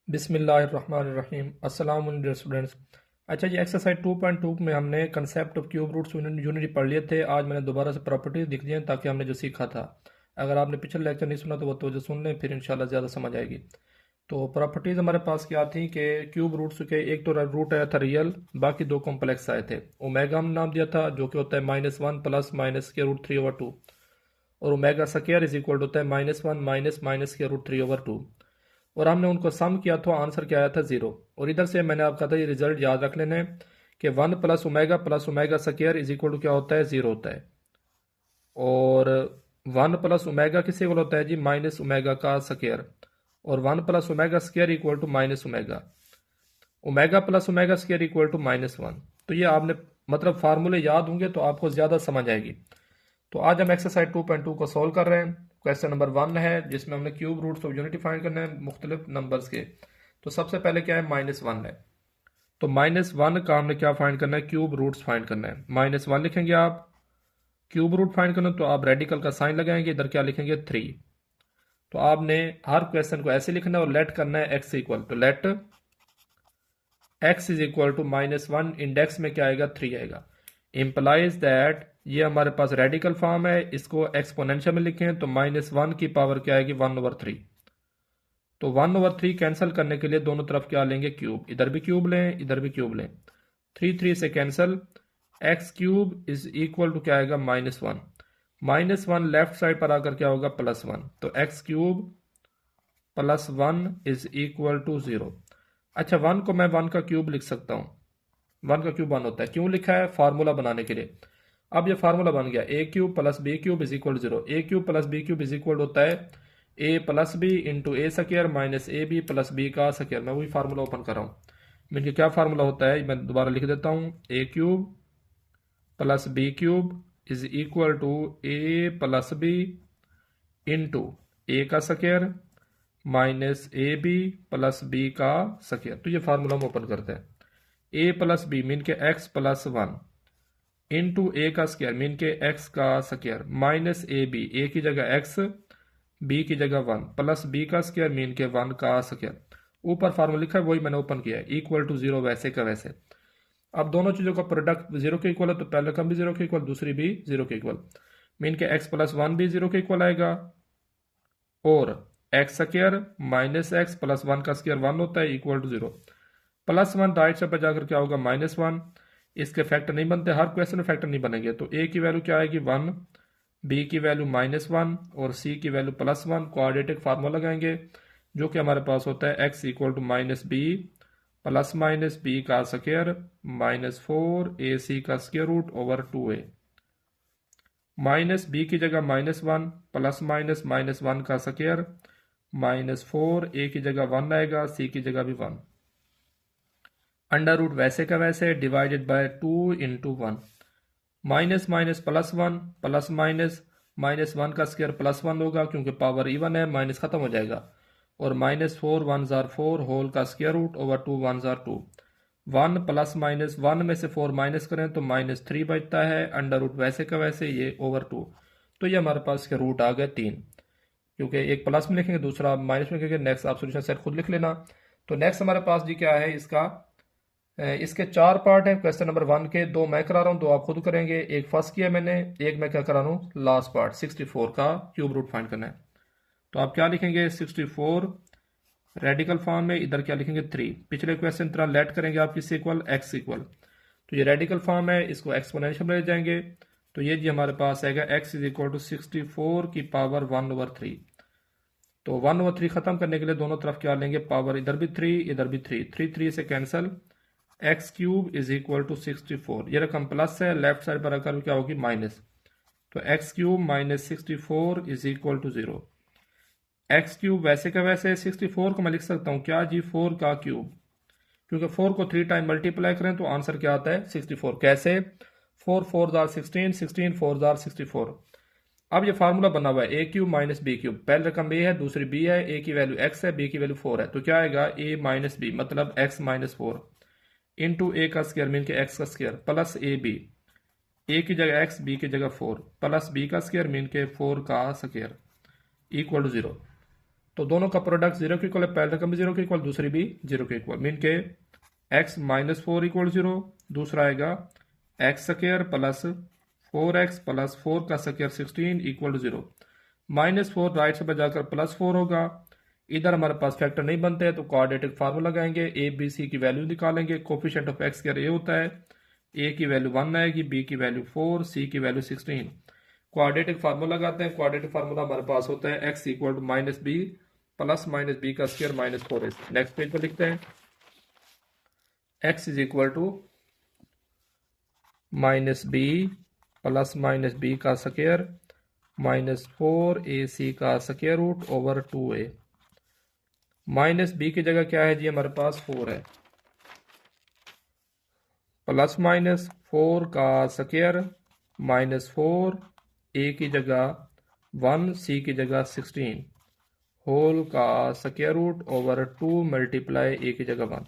बिस्मिल्लाहिर्रहमानिर्रहीम। अस्सलाम वालेकुम स्टूडेंट्स। अच्छा जी, एक्सरसाइज 2.2 में हमने concept of cube roots unity पढ़ लिए थे। आज मैंने दोबारा से प्रॉपर्टीज लिख दी हैं ताकि हमने जो सीखा था, अगर आपने पिछले लेक्चर नहीं सुना तो वो तो सुन लें, फिर इंशाल्लाह ज़्यादा समझ आएगी। तो प्रॉपर्टीज हमारे पास क्या थी कि क्यूब रूट्स के एक तो रूट आया था रियल, बाकी दो कॉम्प्लेक्स आए थे। ओमेगा हम नाम दिया था जो कि होता है -1 प्लस माइनस के रूट 3/2, और ओमेगा स्क्वायर इज इक्वल होता है -1 माइनस माइनस के रूट 3/2। और हमने उनको सम किया तो आंसर क्या आया था 0। और इधर से मैंने आपका था ये रिजल्ट याद रख लेना है कि 1 plus omega square is equal to क्या होता है, 0 होता है। और 1 प्लस ओमेगा किस इक्वल होता है जी, माइनस ओमेगा का स्क्वायर। और 1 plus omega square equal to minus omega. Omega plus omega square equal to -1। तो ये आपने मतलब फार्मूले याद होंगे तो आपको ज़्यादा समझ आएगी। तो आज हम एक्सरसाइज 2.2 को सॉल्व कर रहे हैं। क्वेश्चन नंबर 1 है जिसमें हमने cube roots of unity find करना है मुख्तलिफ नंबर्स के। तो सबसे पहले क्या है, -1 है। तो -1 का हमने क्या फाइंड करना है, क्यूब रूट्स फाइंड करना है। -1 लिखेंगे आप, क्यूब रूट फाइंड करना तो आप रेडिकल का साइन लगाएंगे, इधर क्या लिखेंगे 3। तो आपने हर क्वेश्चन को ऐसे लिखना है और लेट करना है x equal to, let x is equal to -1, index में क्या आएगा 3 आएगा। इम्प्लाइज दैट ये हमारे पास रेडिकल फॉर्म है, इसको एक्सपोनेंशियल में लिखें तो -1 की पावर क्या आएगी 1/3। तो 1/3 कैंसिल करने के लिए दोनों तरफ क्या लेंगे, क्यूब। इधर भी क्यूब लें, इधर भी क्यूब लें, 3 से cancel. X cube is equal to क्या आएगा -1, -1 लेफ्ट साइड पर आकर क्या होगा +1। तो x cube +1 is equal to 0। अच्छा, 1 को मैं 1 का क्यूब लिख सकता हूँ, 1 का क्यूब 1 होता है। क्यों लिखा है, फार्मूला बनाने के लिए। अब ये फार्मूला बन गया, A cube plus B cube is equal 0। A cube plus B cube is equal होता है A plus B into A square minus A B plus B का स्क्वायर। मैं वही फार्मूला ओपन कर रहा हूँ। मुझे क्या फार्मूला होता है, मैं दोबारा लिख देता हूँ, A cube plus B cube is equal to A plus B into A का square minus A B plus B का स्क्वायर। तो ये फार्मूला हम ओपन करते हैं। ए प्लस बी मीन के एक्स प्लस 1 इंटू ए का स्क्वायर मीन के एक्स का square minus A B, A की जगह एक्स, बी की जगह 1 प्लस बी का स्क्वायर मीन के 1 का स्क्वायर। ऊपर फार्मूला लिखा है वही मैंने ओपन किया है, इक्वल टू 0 वैसे का वैसे। अब दोनों चीज़ों का प्रोडक्ट 0 के इक्वल है तो पहले रकम भी 0 के इक्वल, दूसरी भी 0 के इक्वल, मीन के एक्स प्लस 1 भी 0 के इक्वल आएगा। और x square minus x plus 1 का स्क्वायर 1 होता है, इक्वल टू 0। +1 राइट साइड पर जाकर क्या होगा -1। इसके फैक्टर नहीं बनते, हर क्वेश्चन में फैक्टर नहीं बनेंगे। तो ए की वैल्यू क्या आएगी 1, बी की वैल्यू -1 और सी की वैल्यू +1। क्वाड्रेटिक फार्मूला लगाएंगे जो कि हमारे पास होता है x equal to -b plus minus b का स्क्वायर -4 ए सी का square root over 2a। Minus b की जगह -1 प्लस माइनस -1 का स्क्वायर -4 ए की जगह 1 आएगा, सी की जगह भी 1। अंडर रूट वैसे का वैसे divided by 2 into 1। Minus minus +1 plus minus -1 का स्क्वायर +1 होगा क्योंकि पावर इवन है, माइनस खत्म हो जाएगा। और -4 1 जार 4 होल का स्क्वायर रूट ओवर 2 1 जार 2। 1 प्लस माइनस 1 में से 4 माइनस करें तो -3 बचता है। अंडर रूट वैसे का वैसे ये ओवर 2। तो ये हमारे पास के रूट आ गए 3, क्योंकि एक प्लस में लिखेंगे दूसरा माइनस में लिखेंगे। नेक्स्ट आप सोल्यूशन सेट खुद लिख लेना। तो नेक्स्ट हमारे पास जी क्या है, इसका इसके 4 पार्ट हैं क्वेश्चन नंबर 1 के। 2 मैं करा रहा हूँ, 2 आप खुद करेंगे। एक फर्स्ट किया मैंने, एक मैं क्या करा रहा हूँ लास्ट पार्ट 64 का क्यूब रूट फाइंड करना है। तो आप क्या लिखेंगे 64 रेडिकल फॉर्म में, इधर क्या लिखेंगे 3। पिछले क्वेश्चन तरह लेट करेंगे आप किस इक्वल, एक्स इक्वल। तो ये रेडिकल फॉर्म है, इसको एक्सपोनेंशियल में ले जाएंगे। तो ये जी हमारे पास आएगा x इज इक्वल टू 64 की पावर 1/3। तो 1/3 खत्म करने के लिए दोनों तरफ क्या लेंगे पावर, इधर भी 3 इधर भी 3, 3 से cancel. X cube is equal to 64, ये रकम प्लस है, लेफ्ट साइड पर आकर क्या होगी माइनस। तो x cube -64 is equal to 0। X cube वैसे का वैसे 64 को मैं लिख सकता हूँ क्या जी 4 का क्यूब, क्योंकि 4 को 3 टाइम मल्टीप्लाई करें तो आंसर क्या आता है 64। कैसे, 4 4 जार 16, 16 4 जार 64। अब ये फार्मूला बना हुआ है ए क्यूब माइनस बी क्यूब, पहले रकम ए है दूसरी बी है, ए की वैल्यू एक्स है बी की वैल्यू 4 है। तो क्या आएगा ए माइनस बी मतलब एक्स -4 इंटू ए का स्क्वायर मीन के एक्स का square plus A B, A की जगह एक्स बी की जगह 4 प्लस बी का स्क्वायर मीन के 4 का स्क्वायर इक्वल टू 0। तो दोनों का प्रोडक्ट जीरो के इक्वल है, पहले रकम भी जीरो के इक्वल, दूसरी भी जीरो के इक्वल, मीन के x minus four equal zero, दूसरा आएगा x square plus 4x plus 4 का square 16 equal to zero. -4 right से जाकर +4 होगा। इधर हमारे पास फैक्टर नहीं बनते हैं तो क्वाड्रेटिक फार्मूला लगाएंगे, ए बी सी की वैल्यू निकालेंगे, कोफिशिएंट ऑफ एक्स स्क्वायर ए होता है, ए की वैल्यू 1 आएगी, बी की वैल्यू 4, सी की वैल्यू 16। क्वाड्रेटिक फार्मूला लगाते हैं, क्वाड्रेटिक फार्मूला हमारे पास होता है x equal to minus b plus minus b का स्क्वायर माइनस 4। नेक्स्ट पेज पर लिखते हैं x is equal to minus b plus minus b का स्क्वायर माइनस 4ac का square root over 2a। Minus b की जगह क्या है जी, हमारे पास 4 है, प्लस माइनस 4 का स्क्वायर माइनस 4, ए की जगह 1, सी की जगह 16, होल का स्क्वायर रूट ओवर 2 मल्टीप्लाई ए की जगह 1,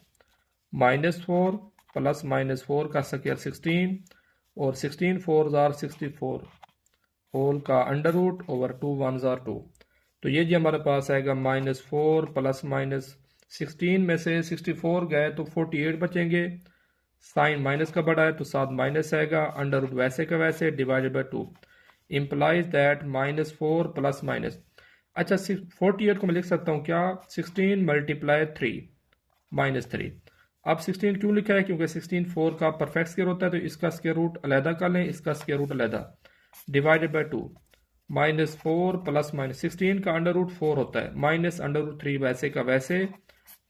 -4 प्लस -4 का स्क्वायर 16 और 16 4 जार 64, होल का अंडर रूट ओवर 2 1 जार 2। तो ये जी हमारे पास आएगा -4 प्लस माइनस 16 में से 64 गए तो 48 बचेंगे, साइन माइनस का बड़ा है तो साथ माइनस आएगा, अंडर रूट वैसे का वैसे divided by 2 implies that -4 plus minus. अच्छा 48 को मैं लिख सकता हूँ क्या, 16 मल्टीप्लाई 3 -3। अब 16 क्यों लिखा है, क्योंकि 16 4 का परफेक्ट स्क्वायर होता है तो इसका स्क्वायर रूट अलहदा कर लें, इसका स्क्वायर रूट अलहदा, डिवाइडेड बाई 2 -4 प्लस माइनस 16 का अंडर रूट 4 होता है, माइनस अंडर रूट 3 वैसे का वैसे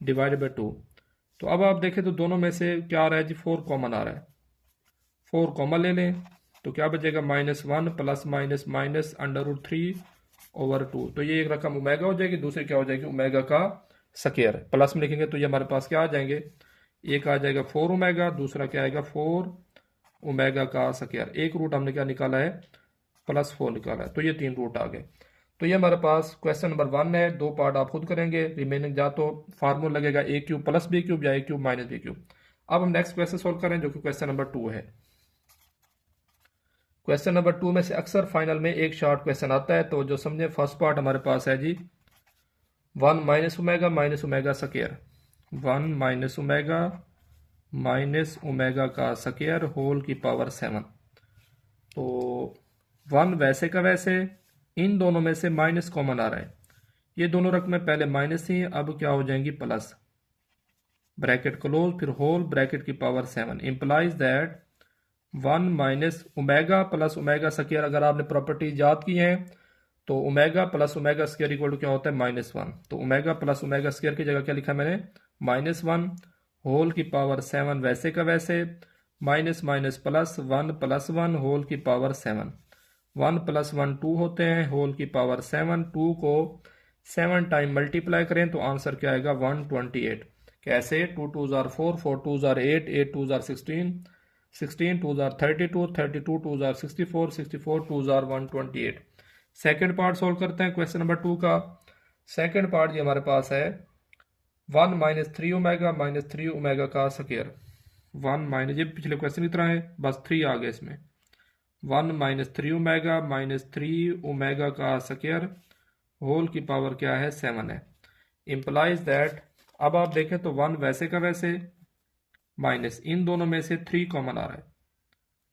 डिवाइडेड बाई 2। तो अब आप देखें तो दोनों में से क्या आ रहा है जी, 4 कॉमन आ रहा है, 4 कॉमन ले लें तो क्या बचेगा -1 plus minus minus under root 3 over 2। तो ये एक रकम ओमेगा हो जाएगी, दूसरी क्या हो जाएगी, ओमेगा का स्क्वायर। प्लस में लिखेंगे तो ये हमारे पास क्या आ जाएंगे, एक आ जाएगा 4 ओमेगा, दूसरा क्या आएगा 4 ओमेगा का स्क्वायर। एक रूट हमने क्या निकाला है, +4 निकाला है, तो ये 3 रूट आ गए। तो ये हमारे पास क्वेश्चन नंबर 1 है, 2 पार्ट आप खुद करेंगे, रिमेनिंग या तो फार्मूला लगेगा ए क्यूब प्लस बी क्यूब या ए क्यूब माइनस बी क्यूब। अब हम नेक्स्ट क्वेश्चन सोल्व करें जो कि क्वेश्चन नंबर 2 है। क्वेश्चन नंबर 2 में से अक्सर फाइनल में एक शॉर्ट क्वेश्चन आता है, तो जो समझे फर्स्ट पार्ट हमारे पास है जी 1 minus omega square, 1 minus omega का स्क्वायर होल की पावर 7। तो 1 वैसे का वैसे, इन दोनों में से माइनस कॉमन आ रहा है, ये दोनों रकमें पहले माइनस थी अब क्या हो जाएंगी प्लस, ब्रैकेट क्लोज, फिर होल ब्रैकेट की power 7 implies that 1 minus omega plus omega square. अगर आपने प्रॉपर्टीज याद की हैं तो omega plus omega square equal to क्या होता है -1, तो ओमेगा प्लस ओमेगा स्क्वायर की जगह क्या लिखा मैंने -1 होल की पावर 7 वैसे का वैसे, माइनस माइनस प्लस 1 होल की पावर 7, 1 + 1 2 होते हैं, होल की पावर 7, 2 को 7 टाइम मल्टीप्लाई करें तो आंसर क्या आएगा 128। कैसे, 2 2 jar 4, 4 2 jar 8, 8 2 jar 16, 16 2 jar 32, 32 2 jar 64, 64 2 jar 128। Second part solve करते हैं क्वेश्चन नंबर 2 का। सेकेंड पार्ट ये हमारे पास है 1 - 3 ओमेगा - 3 ओमेगा का स्क्वायर, 1 माइनस, ये पिछले क्वेश्चन की तरह है बस 3 आ गए इसमें, 1 - 3 ओमेगा - 3 ओमेगा का स्क्वायर होल की पावर क्या है 7 है, इंप्लाइज दैट। अब आप देखें तो 1 वैसे का वैसे माइनस, इन दोनों में से 3 कॉमन आ रहा है,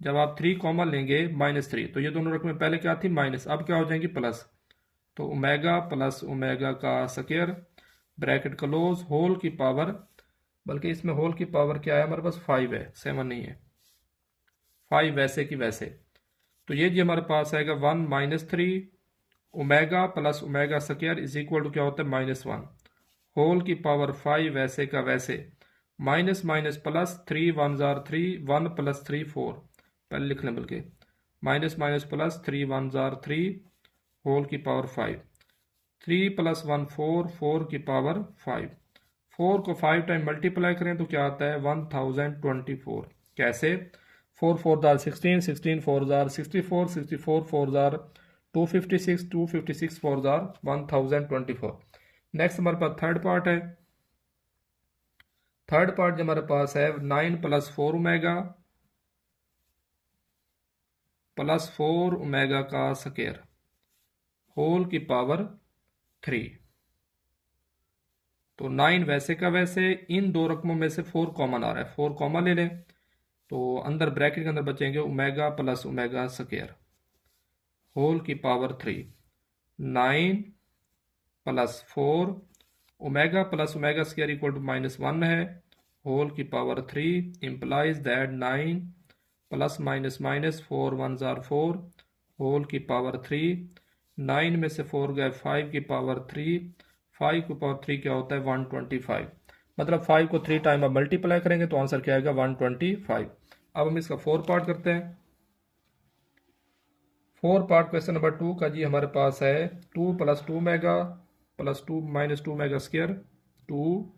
जब आप 3 कॉमन लेंगे -3, तो ये दोनों रकमें पहले क्या थी माइनस, अब क्या हो जाएंगी प्लस, तो ओमेगा प्लस ओमेगा का स्क्वायर ब्रैकेट क्लोज होल की पावर, बल्कि इसमें होल की पावर क्या है हमारे पास 5 है, 7 नहीं है, 5 वैसे की वैसे। तो ये जी हमारे पास आएगा 1 - 3 omega plus omega square is equal to क्या होता है -1 होल की पावर 5 वैसे का वैसे, माइनस माइनस प्लस, 3 1 जार 3, 1 + 3 4, पहले लिख लें बल्कि, माइनस माइनस प्लस 3 1 जार 3 होल की पावर 5, 3 + 1 4, 4 की पावर 5, 4 को 5 टाइम मल्टीप्लाई करें तो क्या आता है 1024। कैसे, 4 4 jar 16, 16 4 jar 64, 64 4 jar 256, 256 4 jar 1024। Next हमारे पास थर्ड पार्ट है। थर्ड पार्ट जो हमारे पास है 9 + 4 ओमेगा प्लस 4 ओमेगा का स्क्वायर होल की पावर 3। तो 9 वैसे का वैसे, इन दो रकमों में से 4 कॉमन आ रहा है, 4 कॉमन ले लें तो अंदर ब्रैकेट के अंदर बचेंगे omega plus omega square whole की power 3। 9 plus 4 omega plus omega square equal to -1 है होल की power 3 implies that 9 plus minus minus 4 1 जार 4 होल की पावर 3। 9 में से 4 गए 5 की पावर 3, 5 की पावर 3 क्या होता है 125। मतलब 5 को 3 टाइम अब मल्टीप्लाई करेंगे तो आंसर क्या आएगा 125। अब हम इसका 4 पार्ट करते हैं। 4 पार्ट क्वेश्चन नंबर 2 का जी हमारे पास है 2 plus 2 omega plus 2 minus 2 omega square, 2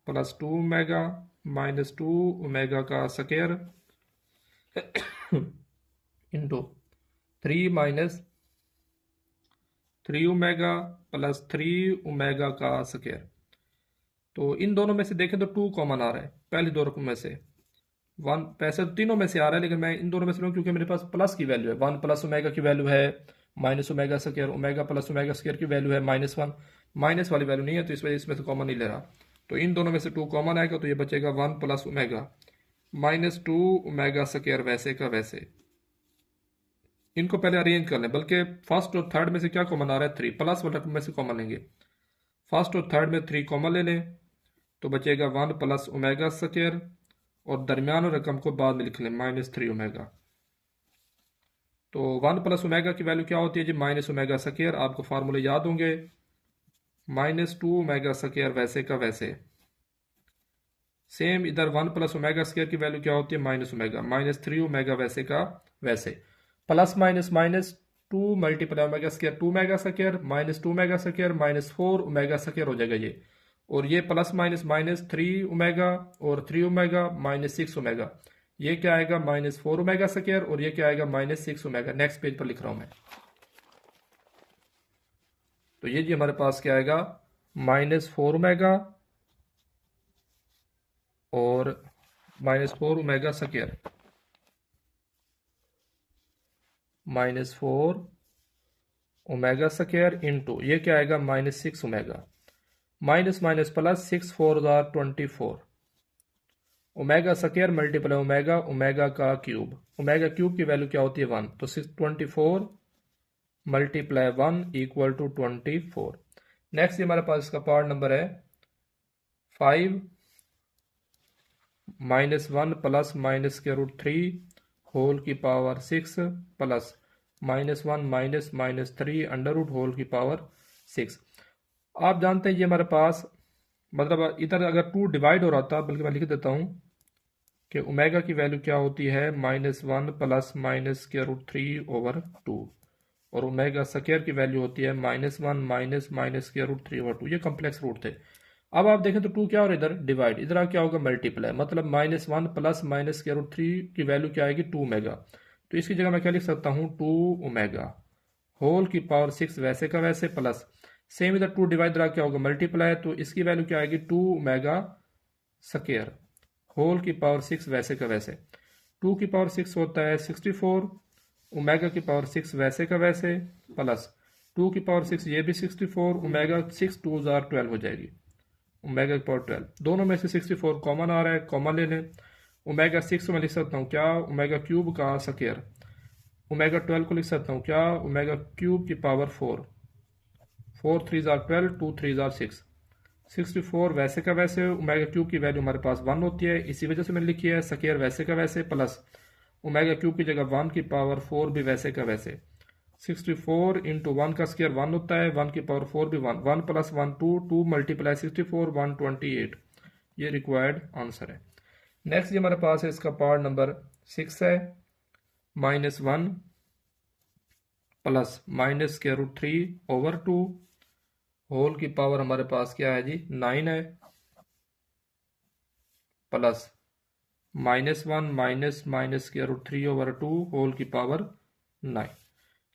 plus 2 omega minus 2 omega का square into 3 minus 3 omega plus 3 omega का स्क्वायर। तो इन दोनों में से देखें तो 2 कॉमन आ रहा है पहली दो रकम में से, 1 पैसे तो तीनों में से आ रहा है लेकिन मैं इन दोनों में से लूँ क्योंकि मेरे पास प्लस की वैल्यू है। 1 प्लस ओमेगा की वैल्यू है minus omega square, omega plus omega square की वैल्यू है -1, माइनस वाली वैल्यू नहीं है तो इस वजह इसमें से कॉमन नहीं ले रहा। तो इन दोनों में से 2 कॉमन आएगा तो ये बचेगा 1 प्लस ओमेगा -2 ओमेगा स्क्वायर वैसे का वैसे। इनको पहले अरेंज कर लें, बल्कि फर्स्ट और थर्ड में से क्या कॉमन आ रहा है 3, प्लस वाले में से कॉमन लेंगे। फर्स्ट और थर्ड में 3 कॉमन ले लें तो बचेगा 1 प्लस ओमेगा स्क्वायर और दरमियान रकम को बाद में लिख लें -3 ओमेगा। तो 1 प्लस ओमेगा की वैल्यू क्या होती है जी माइनस ओमेगा स्क्वायर, आपको फार्मूले याद होंगे, -2 ओमेगा स्क्वायर वैसे का वैसे। सेम इधर 1 प्लस ओमेगा स्क्वायर की वैल्यू क्या होती है माइनस ओमेगा, -3 ओमेगा वैसे का वैसे। Plus minus minus 2 multiply omega square 2 omega square -2 omega square -4 omega square हो जाएगा ये, और ये प्लस माइनस -3 ओमेगा और 3 ओमेगा -6 ओमेगा, ये क्या आएगा -4 ओमेगा स्क्वायर और ये क्या आएगा -6 ओमेगा। नेक्स्ट पेज पर लिख रहा हूं मैं। तो ये जी हमारे पास क्या आएगा -4 ओमेगा और -4 omega square, -4 omega square into ये क्या आएगा -6 omega, minus minus plus 6 4 24 omega square multiply omega, omega का क्यूब, ओमेगा क्यूब की वैल्यू क्या होती है 1, तो 24 मल्टीप्लाई 1 इक्वल टू 24। नेक्स्ट हमारे पास इसका पार्ट नंबर है 5 -1 प्लस -√3 होल की power 6 plus -1 -3 under root whole की पावर 6। आप जानते हैं ये हमारे पास मतलब इधर अगर 2 डिवाइड हो रहा था, बल्कि मैं लिख देता हूं कि ओमेगा की वैल्यू क्या होती है -1 प्लस -√3/2 और ओमेगा स्क्वायर की वैल्यू होती है -1 -√3/2। ये कॉम्प्लेक्स रूट थे। अब आप देखें तो 2 क्या और इधर डिवाइड, इधर क्या होगा मल्टीप्लाई, मतलब -1 प्लस -√3 की वैल्यू क्या आएगी 2 ओमेगा। तो इसकी जगह मैं क्या लिख सकता हूँ 2 ओमेगा होल की पावर 6 वैसे का वैसे प्लस सेम इधर 2 डिवाइड क्या होगा मल्टीप्लाई, तो इसकी वैल्यू क्या आएगी 2 ओमेगा स्क्वायर होल की पावर 6 वैसे का वैसे। 2 की पावर 6 होता है 64 ओमेगा की पावर 6 वैसे का वैसे प्लस 2 की पावर 6 ये भी 64 ओमेगा 6 2 12 हो जाएगी, ओमेगा की पावर 12। दोनों में से 64 कॉमन आ रहा है, कॉमन ले लें। ओमेगा 6 को मैं लिख सकता हूँ क्या ओमेगा क्यूब का स्क्वायर, ओमेगा 12 को लिख सकता हूँ क्या ओमेगा क्यूब की पावर 4, 4 3 12 2 3 6, 64 वैसे का वैसे। ओमेगा क्यूब की वैल्यू हमारे पास 1 होती है, इसी वजह से मैंने लिखी है स्क्वायर वैसे का वैसे प्लस ओमेगा क्यूब की जगह 1 की पावर 4 भी वैसे का वैसे। 64 इंटू 1 का स्क्वायर 1 होता है, 1 की पावर 4 भी 1, 1 प्लस 1 2, 2 मल्टीप्लाई 64 128। ये रिक्वायर्ड आंसर है। नेक्स्ट ये हमारे पास है इसका पार्ट नंबर 6 है -1 प्लस -√3/2 होल की पावर हमारे पास क्या है जी 9 है प्लस -1 -√3/2 होल की पावर 9।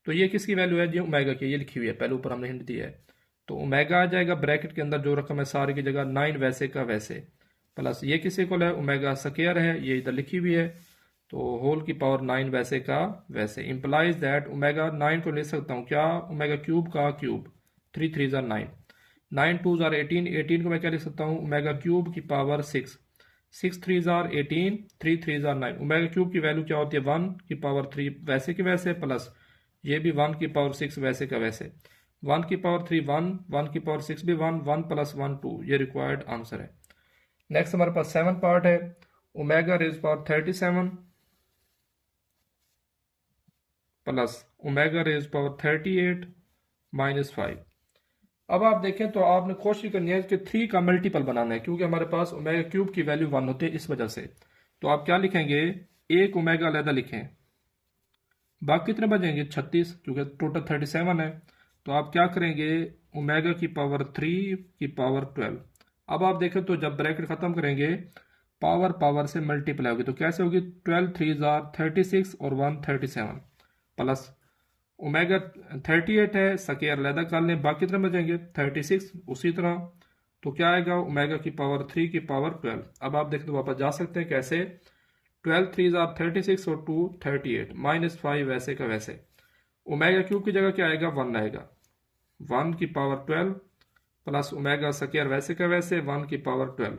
तो ये किसकी वैल्यू है जी ओमेगा की, ये लिखी हुई है पहले ऊपर हमने हिंट दिया है। तो ओमेगा आ जाएगा ब्रैकेट के अंदर जो रकम है सारी की जगह 9 वैसे का वैसे प्लस ये किसी को है ओमेगा स्क्वायर है, ये इधर लिखी हुई है, तो होल की पावर 9 वैसे का वैसे इंप्लाइज दैट ओमेगा 9 को ले सकता हूँ क्या ओमेगा क्यूब का क्यूब 3 3 9, 9 2 ज़ार 18, 18 को मैं क्या लिख सकता हूँ ओमेगा क्यूब की पावर 6, 6 3 ज़ार 18, 3 3 ज़ार 9। ओमेगा क्यूब की वैल्यू क्या होती है 1 की पावर 3 वैसे की वैसे, प्लस ये भी 1 की पावर 6 वैसे का वैसे, 1 की पावर 3 1, 1 की पावर 6 भी 1, 1 प्लस 1 2, ये रिक्वायर्ड आंसर है। नेक्स्ट हमारे पास 7 पार्ट है, omega raise power 37 plus omega raise power 38 minus 5। अब आप देखें तो आपने कोशिश करनी है कि 3 का मल्टीपल बनाना है, क्योंकि हमारे पास ओमेगा क्यूब की वैल्यू 1 होती है इस वजह से। तो आप क्या लिखेंगे, एक ओमेगा अलहदा लिखें, बाकी कितने बचेंगे 36, क्योंकि टोटल 37 है। तो आप क्या करेंगे ओमेगा की पावर 3 की पावर 12। अब आप देखें तो जब ब्रैकेट खत्म करेंगे पावर पावर से मल्टीप्लाई होगी, तो कैसे होगी 12 3 ज़ार 36 और 1 37 प्लस ओमेगा 38 है स्क्वायर अलहदा कर लें, बाकी कितने बचेंगे 36 उसी तरह। तो क्या आएगा ओमेगा की पावर 3 की पावर 12। अब आप देखें तो वापस जा सकते हैं कैसे, 12 3 ज़ार 36 और 2 38 माइनस 5 वैसे का वैसे। ओमेगा क्यूब की जगह क्या आएगा 1 आएगा, 1 की पावर 12 प्लस ओमेगा स्क्वायर वैसे का वैसे 1 की पावर 12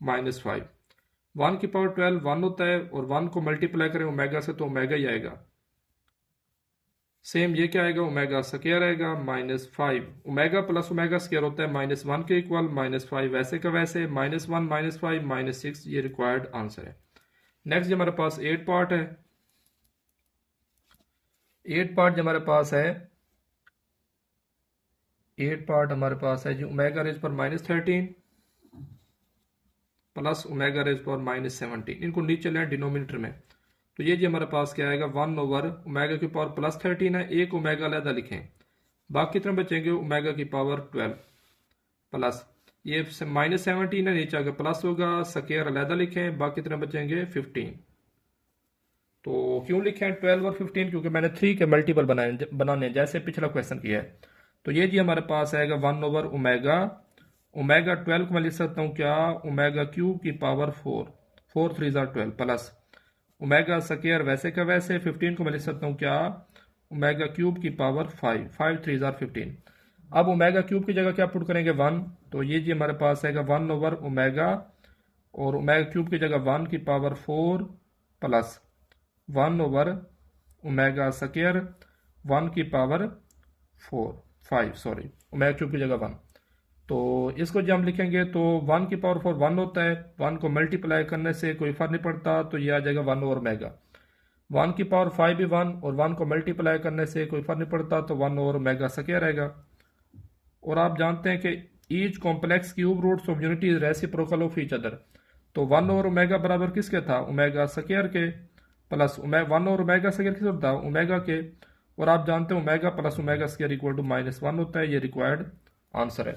माइनस 5। 1 की पावर 12 1 होता है और 1 को मल्टीप्लाई करें ओमेगा से तो ओमेगा ही आएगा। सेम ये क्या आएगा ओमेगा स्क्वायर आएगा minus 5, omega plus omega square होता है माइनस 1 के इक्वल, माइनस 5 वैसे का वैसे, माइनस 1 माइनस 5 माइनस 6, ये रिक्वायर्ड आंसर है। नेक्स्ट जो हमारे पास 8 पार्ट है, 8 पार्ट जो हमारे पास है, 8 पार्ट हमारे पास है जी ओमेगा रेज पर माइनस 13 प्लस ओमेगा रेज पर माइनस 17, इनको नीचे लें डिनोमिनेटर में। तो ये जी हमारे पास क्या आएगा 1 ओवर ओमेगा की पावर प्लस 13 है, एक ओमेगा अलहदा लिखें, बाकी कितने बचेंगे ओमेगा की पावर 12 प्लस ये माइनस 17 है नीचे आगे प्लस होगा, स्क्वायर अलहदा लिखें, बाकी कितने बचेंगे 15। तो क्यों लिखे हैं 12 और 15, क्योंकि मैंने 3 के मल्टीपल बनाने जैसे पिछला क्वेश्चन किया है। तो ये जी हमारे पास आएगा 1 ओवर ओमेगा, ओमेगा 12 को मैं लिख सकता हूँ क्या ओमेगा क्यूब की पावर 4, 4 3 ज़ार 12 प्लस ओमेगा स्क्वायर वैसे का वैसे 15 को मैं लिख सकता हूँ क्या ओमेगा क्यूब की पावर 5, 5 3 ज़ार 15। अब ओमेगा क्यूब की जगह क्या पुट करेंगे 1, तो ये जी हमारे पास आएगा 1 ओवर ओमेगा और ओमेगा क्यूब की जगह 1 की power 4 plus 1 over omega square 1 की पावर 5 सॉरी ओमेगा क्यूब की जगह 1। तो इसको जब हम लिखेंगे तो 1 की पावर 4 1 होता है, 1 को मल्टीप्लाई करने से कोई फर्क नहीं पड़ता, तो ये आ जाएगा 1 ओवर ओमेगा। 1 की पावर 5 भी 1 और 1 को मल्टीप्लाई करने से कोई फर्क नहीं पड़ता, तो 1 ओवर ओमेगा स्क्वायर आएगा। और आप जानते हैं कि each complex cube roots of unity is reciprocal of each other. तो 1 ओवर ओमेगा बराबर किसके था ओमेगा स्क्वायर के, प्लस 1 ओवर ओमेगा स्क्वायर किसके था ओमेगा के, और आप जानते हैं omega plus omega square equal to -1 होता है, ये रिक्वायर्ड आंसर है।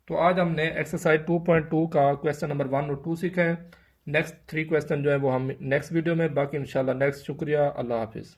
तो आज हमने एक्सरसाइज 2.2 का क्वेश्चन नंबर 1 और 2 सीखा है। नेक्स्ट 3 क्वेश्चन जो है वो हम नेक्स्ट वीडियो में, बाकी इंशाल्लाह नेक्स्ट। शुक्रिया, अल्लाह हाफिज़।